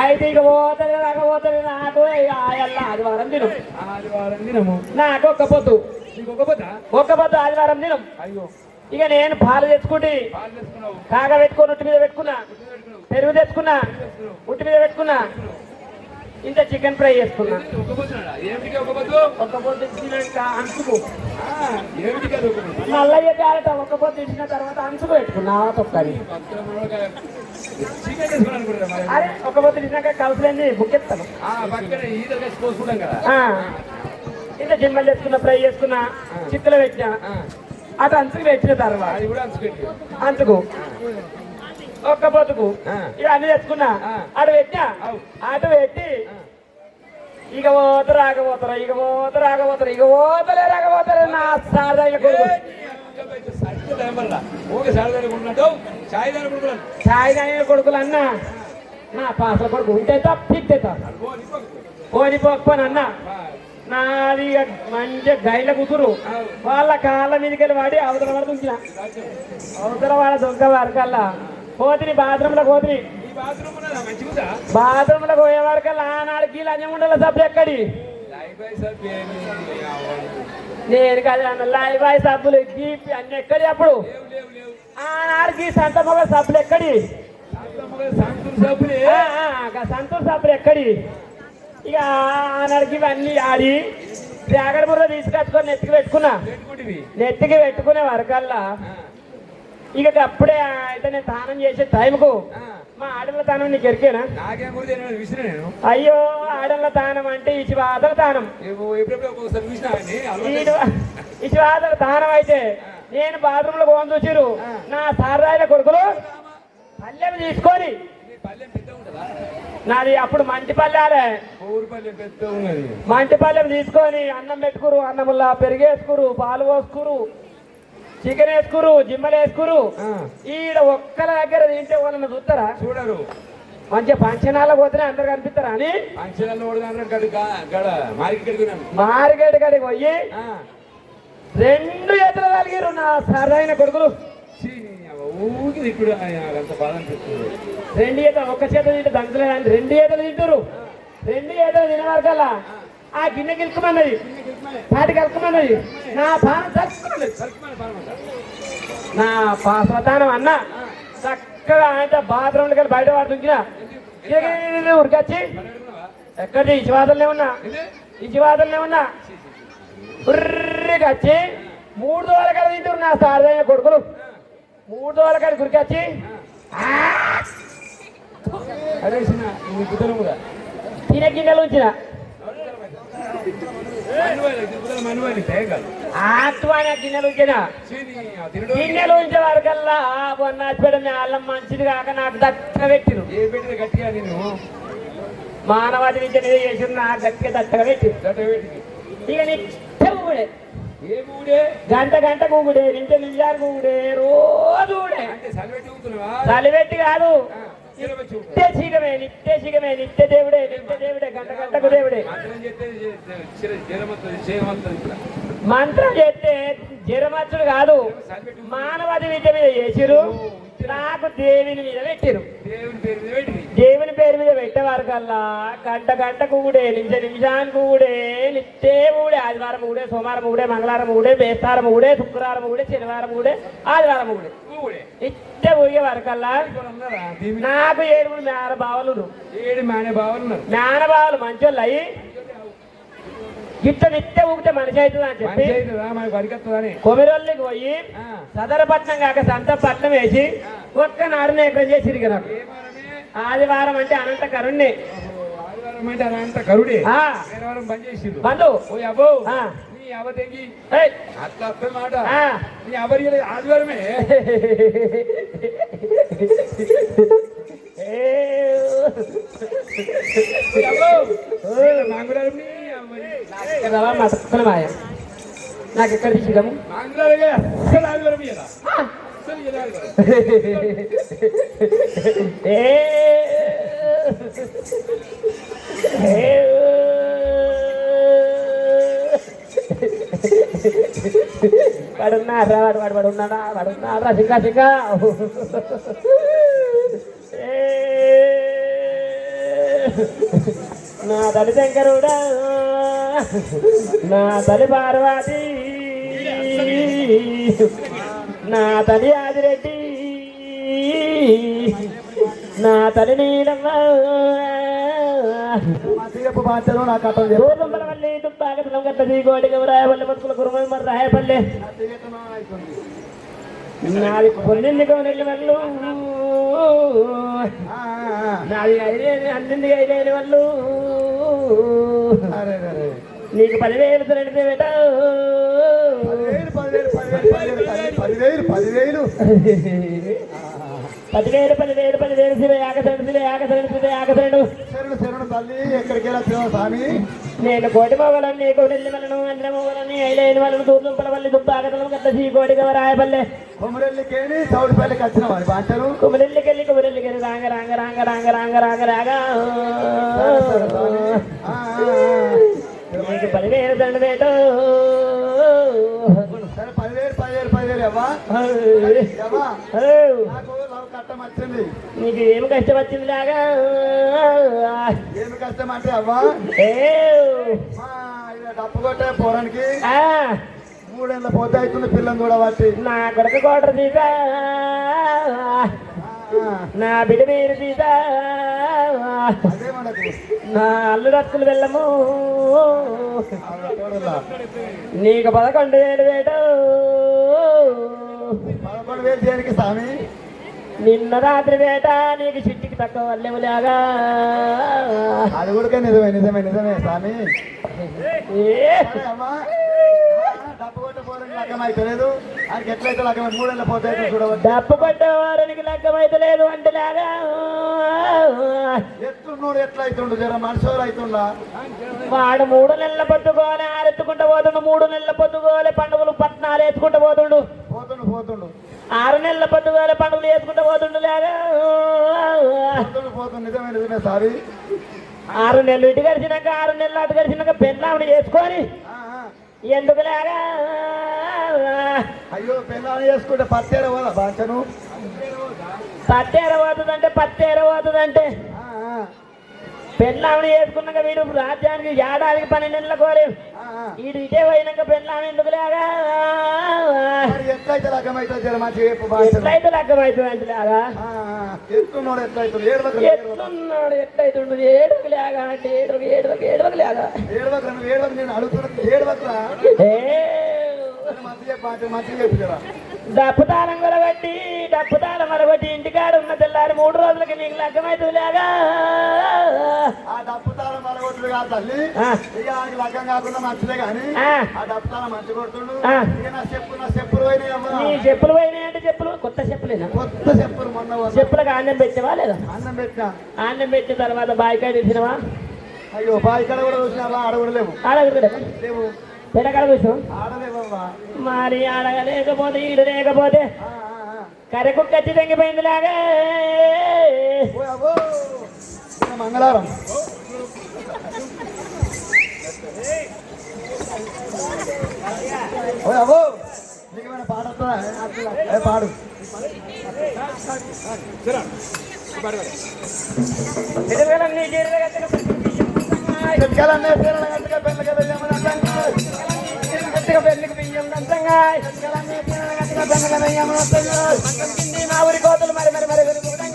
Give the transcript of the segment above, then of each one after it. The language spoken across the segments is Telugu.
అయితే ఇక పోతుంది రాకపోతుంది నాకు ఆదివారం దినం నాకు ఒక్క పొద్దు ఆదివారం దినం. ఇక నేను పాలు తెచ్చుకుంటే కాగ పెట్టుకొని ఉట్టి మీద పెట్టుకున్నా, పెరుగు తెచ్చుకున్నా ఉట్టి మీద పెట్టుకున్నా, ఇంత చికెన్ ఫ్రై చేసుకున్నా. ఒక్క పొద్దు ఇచ్చినాక అంచుకు మళ్ళీ క్యారెట్ ఒక్క పొద్దు ఇచ్చిన తర్వాత అంచుకు పెట్టుకున్నా తొక్కని. అరే ఒక్క పొద్దు ఇచ్చినాక కలుపులేని బుక్కెత్తాను. ఇంత జిమ్మలు చేసుకున్నా, ఫ్రై చేసుకున్నా, చిక్కులు పెట్టినా, అటు అంచుకు పెట్టిన తర్వాత అంచుకు ఒక్క పొద్దుకు ఇక అన్ని తెచ్చుకున్నా, అటు పెట్టినా, అటు పెట్టి ఇక పోతారు రాకపోతారు, ఇక పోతారు రాకపోతారు, ఇక పోతలే రాకపోతారు. నా సారదాయ కొడుకు ఛాయ్ కొడుకులు అన్నా నా పాసల కొడుకు ఉంటే తప్పితే పోనిపోకపోని అన్నా నాది మంచిగా గైల కూతురు వాళ్ళ కాళ్ళ మీదకి వాడి అవతల వాడు దుంకిన, అవతల వాడ దొంగ వరకల్లా పోతిని బాత్రూంలో పోతిని. బాత్రూంలో పోయే వరకల్లా ఆనాడికి లంచం ఉండాలి సబ్బు ఎక్కడి నేను కదా లైవ్ బాయ్ సబ్బులు గీపి అన్ని ఎక్కడి అప్పుడు ఆనాడికి సంత మొగ సబ్బులు ఎక్కడి సంతూర్ సబ్బులు ఎక్కడి. ఇక ఆనాడికి ఇవన్నీ ఆడి జాగర బుర్ర తీసుకొచ్చుకొని నెత్తికి పెట్టుకున్నా, నెత్తికి పెట్టుకునే వరకల్లా ఇక అప్పుడే అయితే నేను స్నానం చేసే టైంకు మా ఆడళ్ళ తానం నీకు ఎరికేనా? అయ్యో ఆడళ్ళ తానం అంటే ఇచివాదల తానం, ఇచివాదల తానం అయితే నేను బాత్రూమ్ లో పోని చూసిరు నా సారాయిల కొడుకులు పల్లెం తీసుకొని, నాది అప్పుడు మంటి పల్లెలే, మంటి పల్లెం తీసుకొని అన్నం పెట్టుకురు, అన్నముల్లా పెరిగేసుకురు, పాలు పోసుకురు, చికెన్ వేసుకురు, జిమ్మలు వేసుకురు. ఈడ ఒక్కల దగ్గర తింటే వాళ్ళని చూస్తారా? చూడరు. మంచిగా ఫంక్షనాల్లో పోతేనే అందరు కనిపిస్తారా అని మార్కెట్ కాడికి పోయి 2 ఎత్తులు కలిగిరు నా సరైన కొడుకులు. 2 ఈతలు ఒక్క చేత తింటే దంచలేదని 2 ఈతలు తింటారు. 2 ఈతలు తినే వరకల్లా ఆ గిన్నె గెలుకుమన్నది, పాటి కలుపుమన్నది, నా పానం చక్కున్నది. నా స్వతానం అన్న చక్కగా ఆయన బాత్రూమ్లకి వెళ్ళి బయట వాడు దుంకినా ఉరికొచ్చి ఎక్కడి ఇచివాదలనే ఉన్నా, ఇచివాదలనే ఉన్నా ఉర్రికి వచ్చి 3 దోల కాడ తింటారు నా సారదైన కొడుకులు. 3 దోల కాడ గురికొచ్చి తినే గిన్నెలు ఉంచిన గిన్నెలు ఉంచే వరకల్లా నాచిపెట్టం అల్లం మంచిది కాక నాకు దక్కగా పెట్టిరు. మానవాది విద్య మీద చేసి నాకు గట్టిగా దక్కగా పెట్టిరు. ఇక నిత్యం ఊడే గంట గంట కూగుడే, నిమిషాలు కూగుడే, రోజు ఊడే. చలిపెట్టి కాదు, నిత్య శీఘమే, నిత్య శీఘమే, నిత్య దేవుడే, నిత్య దేవుడే, గంట గంటకు దేవుడే. మంత్రం చేస్తే జరమచ్చుడు కాదు, మానవాది విద్య మీద చేసిరు, నాకు దేవుని మీద పెట్టిరు. దేవుని పేరు మీద పెట్టేవారు కల్లా గంట గంటకు ఊడే, నిమిషానికి ఊడే, నిత్యే ఊడే. ఆదివారం ఊడే, సోమవారం ఊడే, మంగళవారం ఊడే, బేస్తారం ఊడే, శుక్రవారం ఊడే, శనివారం ఊడే, ఆదివారం ఊడే. నిత్య ఊగే వరకల్లా నాకు 7 మేనబావలు, 7 మేనబావలు మంచోళ్ళు అయ్యి గిట్ట నిత్య ఊగితే మనిషి అవుతుంది అని చెప్పి కొమిరోళ్ళకి పోయి సదరపట్నం కాక సంతపట్నం వేసి ఒక్కనాడు ఎక్కడ చేసిరు కదా. ఆదివారం అంటే అనంత కరుణ్ణి, బంధు ఆదివారమే నాకు ఎక్కడ తీసిదాము వాడున్నారా వాడు ఉన్నాడా వాడున్నారా సింగా సింగా నా తల్లి శంకరుడా నా తల్లి పార్వతి నా తల్లి ఆదిరెడ్డి నా తల్లి నీలమ్మ ఊర్లంబలవల్లి దుబ్బాగతలం గట్ట దిగోడిగ రాయపల్లి బతుకుల కురుమ మరి రాయపల్లె నాది పొన్నింది కౌనెల్లి వాళ్ళు నాది ఐదేని అన్నింది ఐదేని వాళ్ళు నీకు 10,000 తినడితే బేట 10,000 శివ ఆకసరుడు తల్లి ఎక్కడికి వెళ్ళొచ్చావు స్వామి? నేను కోటి మొగలని నీకు నెల్లి వలను అన్న మొగలని ఐలేని వలను దూర్దుంపలవల్లి దుబ్బాగతలం గట్ట కోడిగ రాయపల్లె కొమ్మరెల్లికేని చౌడిపల్లికి వచ్చిన వారి బాంచరు కుమరెల్లికెళ్ళి రాంగ రాంగ రాంగ రాంగ రాంగ రాంగ రాగా నీకు 10,000 దండ బేటో. సరే 10,000 అవ్వా కట్టం వచ్చింది. నీకు ఏమి కష్టం వచ్చింది లాగా? ఏమి కష్టం అంటే అవ్వా డప్పు కొట్టే పోరానికి 3 ఏళ్ళ పోతే అవుతుంది పిల్లని కూడా బట్టి నా కొడుకు కోటరు తీసా నా బిడ్డ మీరు తీసా అదే మనకు నా అల్లుడక్కులు వెళ్ళము నీకు 11,000 వేటు. 11,000 దేనికి స్వామి? నిన్న రాత్రి వేట నీకు చిట్టికి తక్కువ వల్లేములాగా. అది కూడా నిజమే స్వామి. డప్పు కొట్టే పోరానికి లగ్గం అయితలేదు. ఆయనకి ఎట్లయితే లగ్గం 3 ఏళ్ళ పోతే చూడవచ్చు. డప్పు కొట్టేవారికి లగ్గం అయితలేదు అంటే లాగా ఎత్తున్నోడు ఎట్లయితుండు జర మనుషులు అవుతుండా? వాడు 3 నెలల పొద్దుకోలే ఆరెత్తుకుంటూ పోతుండు. 3 నెలల పొద్దుకోలే పండుగలు పట్నాలు వేసుకుంటూ పోతుండు. 6 నెలల పొద్దుకోలే పండుగలు వేసుకుంటూ పోతుండు లాగా. నిజమే సారీ. 6 నెలలు ఇటు గడిచినాక 6 నెలలు అటు గడిచినాక పెళ్ళామని చేసుకొని ఎందుకు లాగా? అయ్యో పెళ్ళామని చేసుకుంటే పత్తేర పోదా బాచను? పత్తేర పోతుందంటే పెళ్ళామని వేసుకున్నాక వీడు రాజ్యానికి ఏడాదికి 12 నెలల కోలేవు. వీడు ఇటే పోయినాక పెళ్ళామని ఎందుకు లాగా? ఎట్లయితే లగ్గమైతే ఎట్లయితే లగ్గమైతుంది అంటే లాగా. ఎట్లున్నాడు ఎట్లయితుంది? ఎట్లయితుండు ఏడుకు లాగా అంటే ఏడుకు లాగా. నేను అడుగుతున్నది ఏడవకురా. మంచి చెప్పు కదా. డప్పుతాళం కొలగొట్టి ఇంటికాడ ఉన్న తెల్లారి 3 రోజులకి నీకు లగ్గమైతుంది లాగా. ఆ డప్పుతాళం మరగొట్టుడు కాదు తల్లి. ఇక ఆయనకి లగ్గం కాకుండా మంచిదే కానీ ఆ డప్పుతాళం మంచి కొడుతుండు. ఇక నా చెప్పులు పోయినాయి. నీ చెప్పులు పోయినాయి అంటే కొత్త చెప్పులేనా? కొత్త చెప్పులు మొన్న చెప్పులకు అన్నం పెట్టావా లేదా? అన్నం పెట్టా. అన్నం పెట్టిన తర్వాత బాయికాయ తెచ్చినవా? అయ్యో బాయికాడ కూడా చూసినావా? ఆడగడలేవు. లేవు. పెడకాడ చూసినావు? ఆడలేవా? మరి ఆడగలేకపోతే ఈడు లేకపోతే కరెకుక్క వచ్చి తెంగిపోయింది లాగా. మంగళవారం అవో నీకేమైనా పాట వస్తుందా? పాడు. మా ఊరి కోతలు మరి మా ఊరి కోతలు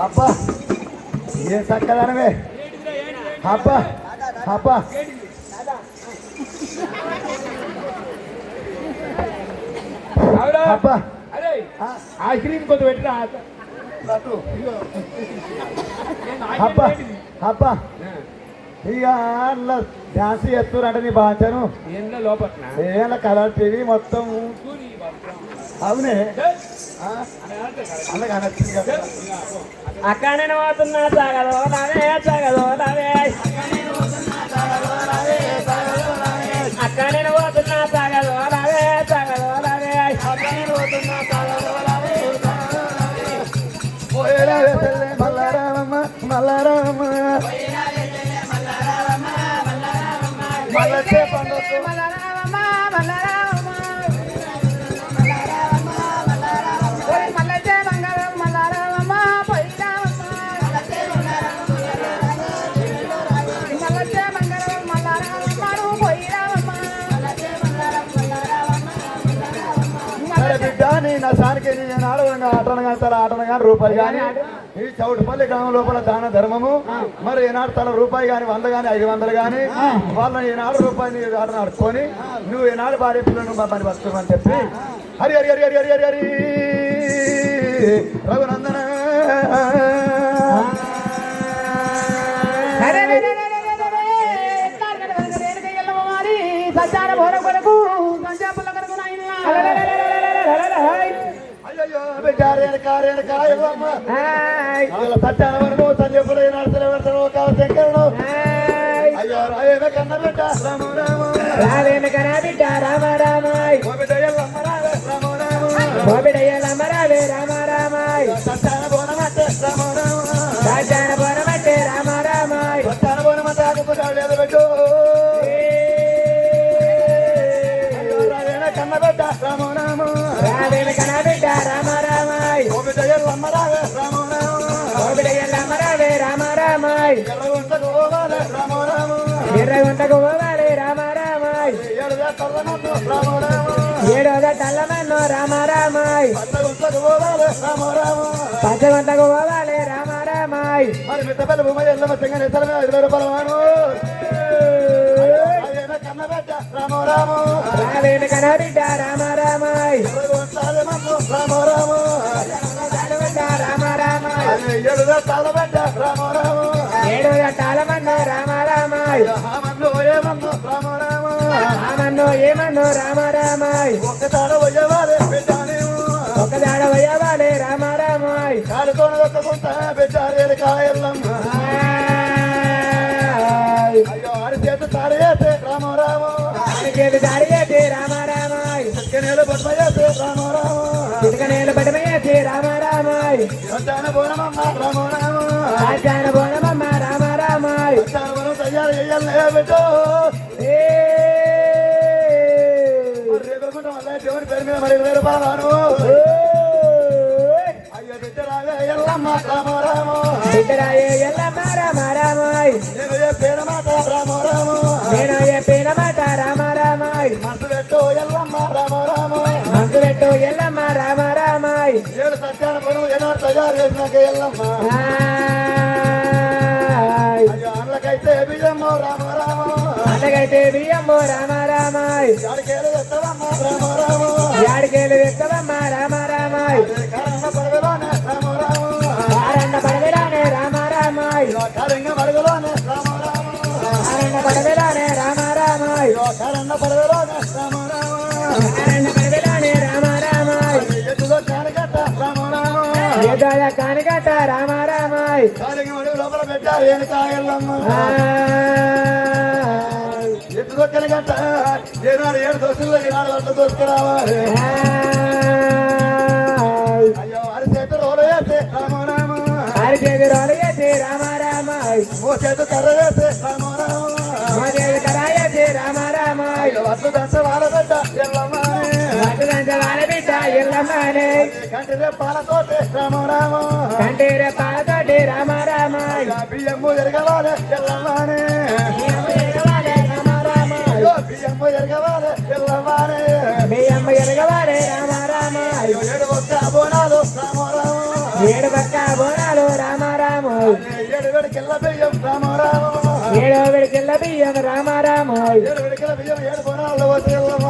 అబ్బా ఏ చక్కదనమే. అబ్బా అబ్బా అబ్బా ఐస్ క్రీమ్ కొంత పెట్టినా. అబ్బా అబ్బా ఇక డాన్స్ చేస్తున్నారు అంటే నీ బాంచను లోపల కలర్ టీవీ మొత్తం అవునే అలాగే అనొచ్చింది కదా. అక్క నేను పోతున్నా సాగదో నావే సాగదో నావే అక్క నేను పోతున్నా సాగదో నావే సాగదో నావే పోయేరావే తెల్లే మల్లారామమ్మ మల్లారామమ్మ మల్లచ్చే పండుగ నా సానికి నేను ఆడవడంగా ఆటనగా తల ఆటనగా రూపాయి కానీ ఈ చౌటుపల్లి గ్రామం లోపల దాన ధర్మము మరి ఈనాడు తల రూపాయి కానీ 100 కానీ 500 కానీ వాళ్ళని ఈనాడు రూపాయిని ఆట నడుచుకొని నువ్వు ఈనాడు భార్య పిల్లలు మా పని వస్తామని చెప్పి హరి హరి హరి హరి హరి హరి రఘునందన అయ్యో బిడ్డారేణ కారేణ కాయమ్మ సత్యానవరము సంజపుడు నడతలు కాల శంకరుడు అయ్యో రావేమ కన్న బిడ్డ రాము రాము రావేమ కన్న బిడ్డ రామ రామాయ్ బిడ్డయ్యమ్మ రావే రాము రాము బిడ్డయ్యమ్మ రావే రామ రామాయ్ సత్యాన బోనమట్టే రాము రాము సత్యాన బోనమట్టే రామ రామాయ్ సత్యాన బోనమట్టే ఆగపుటాడు లేదు పెట్టు కన్న బిడ్డ రాము రాము రావేమ కన్న బిడ్డ రామ రామాయ్ బిడ్డయ్యమ్మ రావే రాము రాము బిడ్డయ్యమ్మ రావే రామ రామాయ్ ఎర్రగుంటకు పోవాలి రాము రాము ఎర్రగుంటకు పోవాలి రామ రామాయ్ ఏడుగా తల్లమన్ను రాము రాము ఏడోగా తల్లమన్ను రామ రామాయ్ పచ్చగుంటకు పోవాలి రాము రాము పచ్చగుంటకు పోవాలి రామ రామాయ్ మరి మిట్టపల్లి భూమి ఎల్లమ్మ సింగని ఇతరమే 20 రూపాయలు వాను కన్న బిడ్డ రాము రాము రావేమ కన్న బిడ్డ రామ రామాయ్ రాము రాము రామ రామాయ్ ఏడుగా తల్లబడ్డ రాము రాము ఏడోగా తల్లమన్ను రామ రామాయ్ మన్ను ఏమన్ను రాము రాము ఆమన్ను ఏమన్ను రామ రామాయ్ ఒక్కతాడ పోయేవారే బిడ్డ నీవు ఒకదాడ వయ్యవాలే రామ రామాయ్ కాలుతోన దొక్కకుంటా బిడ్డారేలు కాయల్లమ్మ అయ్యో ఆడి చేత తాడేసే రాము రాము చేతి దాడియేసి రామ రామాయ్ చిక్కనేలు పట్టుమయ్యేసే రాము రాము చితకనేలు పడమేసి రామ రామాయ్ సత్యాన బోనమమ్మ రాము రాము రాజాన బోనమమ్మ రామ రామాయ్ సత్యాన బోనం తయారు చెయ్యాలనే బిడ్డో రేపనుకుంటాం అలా దేవుని పేరు మీద మరి 20 రూపాయలు వాను అయ్యో బిడ్డ రావే ఎల్లమ్మ రాము రాము బిడ్డరాయే ఎల్లమ్మ రామ రామాయ్ నేను చెప్పిన మాట రాము రాము నేను చెప్పిన మాట రామ రామాయ్ మనసు పెట్టు ఎల్లమ్మ రాము రాము మనసు పెట్టు ఎల్లమ్మ రామ రామాయ్ ఏడు సత్యాన బోనం ఏనాడు తయారు చేసినాక ఎల్లమ్మ అయ్యో అన్నకైతే బియ్యమ్మ రాము రాము అలాగైతే బియ్యమ్మ రామ రామాయ్ యాడికేలు తెస్తావమ్మ రాము రాము యాడికేలు తెస్తావమ్మ రామ రామాయ్ కరన్న పడగలోనే రాము రాము కారన్న పడగలానే రామ రామాయ్ కరంగ పడగలోనే రాము రాము కారన్న పడగలానే రామ రామాయ్ కరన్న పడగలోనే రాము రాము కారన్న పడగలానే రామ రామాయ్ ఎటులో కానగట్ట రాము రాము ఏదాల కానిగట్ట రామ రామాయ్ కారంగ మడుగు లోపల పెట్టారు ఏనుకాయల్లమ్మ ఎటులో కనగట్ట ఏనాడు 7 దోస్తుల్లో ఈనాడు 100 దోసుకురావాలి అయ్యో అరి చేత రోలు వేసే రాము రాము అరిచేది రోలయేసి రామ రామాయ్ ఓ చేత కర్ర వేసే రాము రాము మోదేవి కరాయేసి రామ రామాయ్ వద్దు దంత వాళ్ళ బిడ్డ ఎల్లమ్మనే వడ్డంత వాళ్ళ బిడ్డ ఎల్లమ్మనే కంటిరే పాలతోటే రాము రాము కంటీరే పాలతోటి రామ రామాయ్ బియ్యము ఎరగవాలే ఎల్లమ్మనే బియ్యమ్మ ఎరగవాలే రామ రామాయ్ బియ్యము ఎరగవాలే ఎల్లమ్మనే బియ్యమ్మ ఎరగవాలే రామ రామాయ్ 7 ఒక్క బోనాలు రాము రాము 7 పక్క బోనాలు రామ రామాయ్ 7 వెడికెళ్ళ బియ్యం రాము రాము 7 విడికిల్ల బియ్యం రామ రామాయ్ 7 వెడికెళ్ళ బియ్యం 7 బోనాలు వచ్చి ఎల్లమ్మ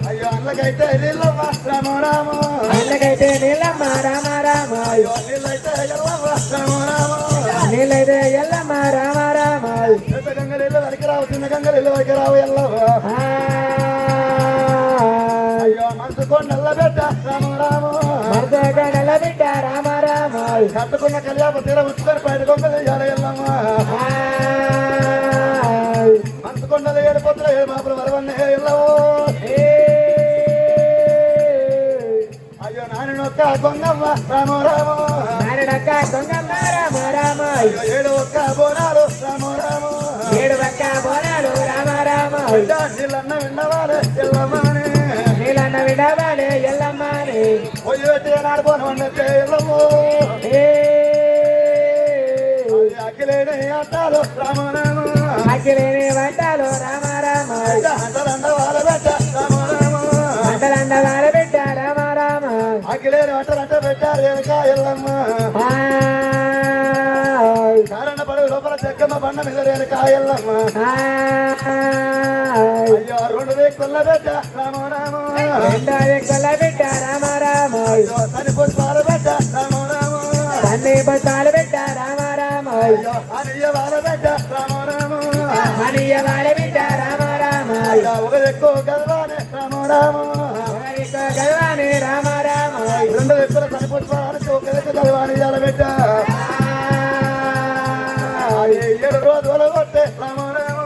అయ్యో అల్లకైతే ఎల్లమ్మ రాము రాము అల్లకైతే నీలమ్మ రామ రామాయ్ నీళ్ళైతే ఎల్లమ్మ రాము రాము నీళ్ళైతే ఎల్లమ్మ రామ రామాయ్ పెద్ద గంగలు ఇల్లు వరకు రావు చిన్న గంగలు ఇల్లు వరకు రావు ఎల్లమ్మ మనసు కొండల్ల పెట్ట రామ రామ మరదగడల బిడ్డ రామ రామ కట్టుకున్న కళ్యాణ తీర ఉచ్చుకొని బయట కొంగలు ఎల్లమ్మ మనసు కొండలు ఏడు పొత్తుల ఏడు మాపులు వరవన్నే ఎల్లవో అయ్యో నాని నొక్క కొంగమ్మ రామ రామ నారడక్క దొంగమ్మ రామ రామ ఏడు ఒక్క బోనాలు రామ రామ ఏడు పక్క బోనాలు రామ రామ నీళ్ళన్న విన్నవారే ఎల్లమ్మని నీలన్న విడవాలే ఎల్లమ్మని పొయ్యి పెట్టి నాడు పోనవన్నట్టే ఎల్లమ్మో అఖిలేని అట్టాలు రామ రామ అఖిలేని వంటలు రామ రామ అంటలండ వాళ్ళ పెట్ట రామ రామ వంటలండ వార బిడ్డ రామ రామ అఖిలేని వంటలంట పెట్టారు వెనక ఎల్లమ్మ కారణ పడవ లోపల చెక్కమ్మ బండ మీద వెనక ఎల్లమ్మ అయ్యో రెండు వేకుల పెట్ట రామ రామ రెండో ఎక్కుల బిడ్డ రామ రామ అయ్యో తని పుష్పాల పెట్ట రామ రామ అన్ని బతాలు బిడ్డ రామ రామ అయ్యో అనియ వాళ్ళ పెట్ట రామ రామ మనీయ వారి బిడ్డ రామ రామ అయ్యో ఒక ఎక్కువ గల్వానే రామ రామ ఒకరికో గల్వాని రామ రామ రెండు వ్యక్తుల తని పుష్పాలకు ఒక వ్యక్తి గల్వాని ఇయ్యాల పెట్ట ఏడు రోజులు కొట్టే రామ రామ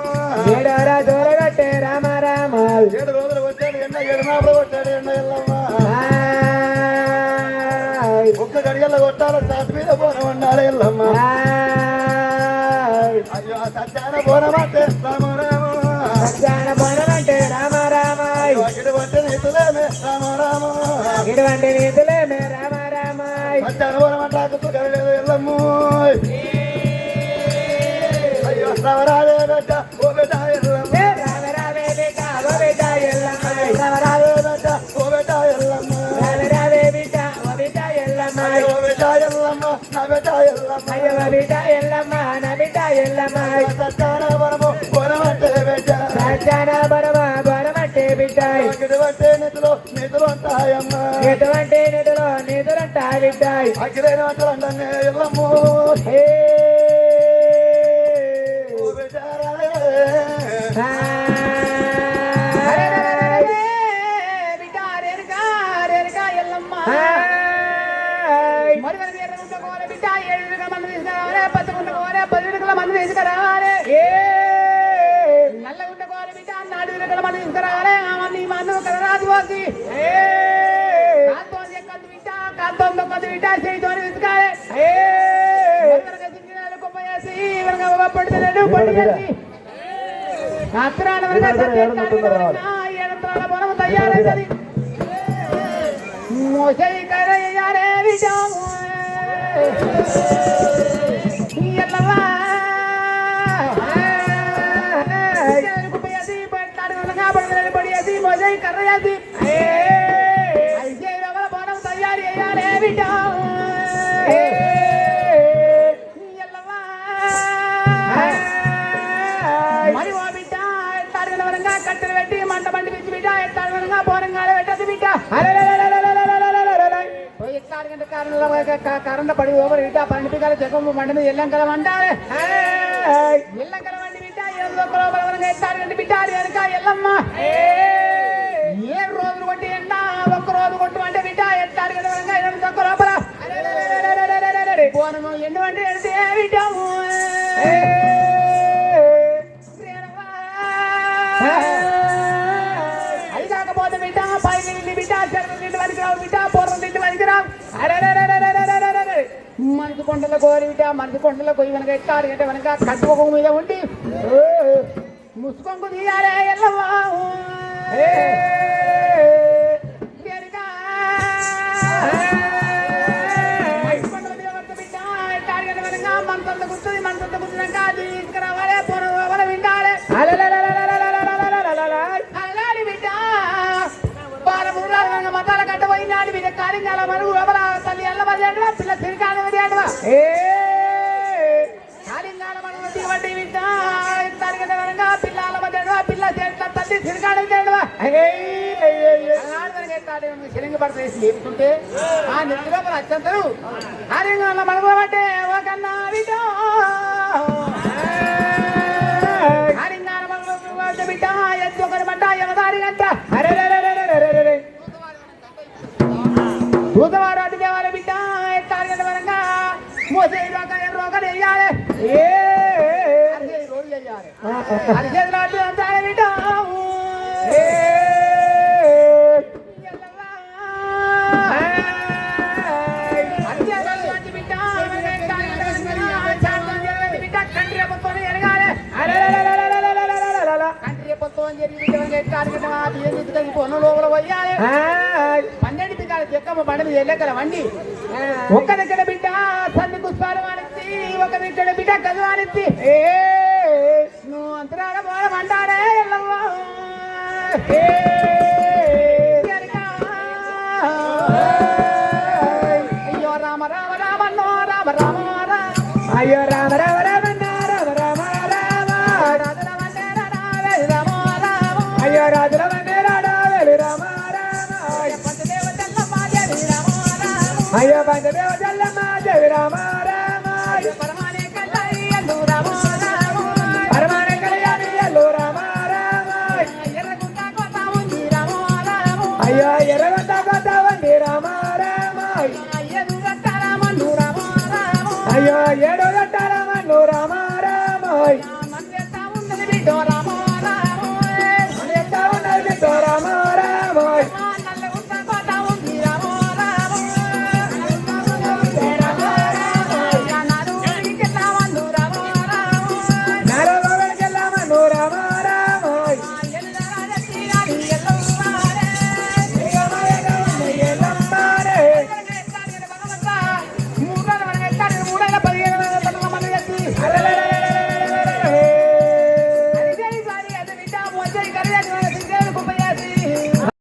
ఏడోరా దూరగట్టే రామ రామ 7 రోజులు వచ్చాడు ఎండ 7 మాపులు కొట్టాడు ఎండ ఎల్లమ్మ ఒక్క గడియల్లో కొట్టాలి సాటి మీద బోనం ఉండాలి ఎల్లమ్మ అయ్యో సత్యాన బోనం అంటే రామ రామ సత్యాన బోనమంటే రామ రామ ఇటువంటి నీతులేమే రామ రామ ఇటువంటి నీతులేమే రామ రామ సత్యాన బోనం అంటే గడలేదు ఎల్లమ్మ అయ్యో రవరాలే బిడ్డ ఓ బిడ్డ ఎల్లమ్మ రామ రావే బిడ్డ ఓ బిడ్డ ఎల్లమ్మ రవరాలే బిడ్డ ఓ బిడ్డ ఎల్లమ్మ రామ రావే బిడ్డ ఓ బిడ్డ ఎల్లమ్మ ఓ బిడ్డ ఎల్లమ్మ నా బిడ్డ ఎల్లమ్మ అయ్యో బిడ్డ ఎల్లమ్మ నా బిడ్డ ఎల్లమ్మ సత్యాన బోనము బోనం అంటే బిడ్డ సత్యాన బరమ బరమట్టే బిడ్డ ఇటువంటి నిధులు ఉంటాయమ్మ ఎటువంటి నిధులు నిధులంటా బిడ్డ అఖిలేని వంటలు అంటే ఎల్లమ్మ ఓ బిడ్డ కట్టెలు పెట్టి మంట బండి పిచ్చి బిడ్డ ఎత్తాడుగా బోరంగా పెట్టదు బిడ్డ కరెంట్ పడి ఓవర్ బిడ్డ పండి పిక్కల జగము మండి మీద ఎల్లం కలం అంటారే ఎల్లం కలం అండి బిడ్డ ఎత్తాడు బిడ్డ వెనక ఎల్లమ్మ ఏ రోజులు కొట్టి ఎండ ఒక్క రోజు కొట్టు అంటే బిడ్డ ఎత్తాడు కదా లోపల పోనము ఎండు అంటే ఎడితే బిడ్డము అది కాకపోతే బిడ్డ పైకి నిండి బిడ్డ చెరువు నిండి వరకు రావు బిడ్డ పూర్వం నిండి వరకు రావు మనసు కొండల కోరి బిడ్డ మనసు కొండల కొయ్యి వెనక ఎత్తారు అంటే వెనక కట్టుకోక మీద ఉండి ముసుకొంగు తీయాలే ఎల్లవా మనసంత కూర్చొని మనసంత కూర్చున్నాక తీసుకురావాలి పొరవల వింటాలి అలాంటి బిడ్డ మతాల కట్ట పోయినాడు బిడ్డ కాలింగాల మరుగు తల్లి ఎల్ల మధ్య పిల్ల సిరికాల మధ్య కాలింగాల మరుగు దిగబట్టి బిడ్డ తరగతి పిల్లల మధ్య పిల్ల చేట్ల తల్లి సిరికాడ సిరింగ పడతాయి లేపుతుంటే ఆ నెత్తి లోపల అత్యంతరు కాలింగాల మరుగు బట్టే ఒకన్నా బిడ్డ కాలింగాల మరుగు బిడ్డ ఎత్తి ఒకరి బట్ట ఎవదారి గంట దూతవారు అటు దేవాల బిడ్డ ఎత్తారు వరంగా మోసే రోగలు వేయాలి రోజు వేయాలి అరిచేతులు అడ్డు అంతారు బిడ్డ లోపల పోయాలి 12 పిల్లలు చెక్కమ్మ బండి మీద వెళ్ళగల వండి ఒక దగ్గర బిడ్డ సన్ని పుష్పాలు వాడిచ్చి ఒక దగ్గర బిడ్డ గదు వాడిచ్చి నువ్వు అంతరాడ పోవమంటాడే అయ్యో రామ రామ రామ రామ రామ అయ్యో రామ రామ రామ రామ రామ అయ్యో రాజుల అయ్యో పంచదేవ జల్లమ్మ దేవి రామ రామ పరమానే కళ్యాణి ఎల్లు రామ రామ ఎర్రగుంట కోట ఉంది రామ అయ్యో ఎర్రగుంట కోట ఉంది రామ ఏడు గట్టారమన్ను రామ అయ్యో ఏడు గట్టారమన్ను రామ మందెత్తా ఉన్నది బిడ్డో రామ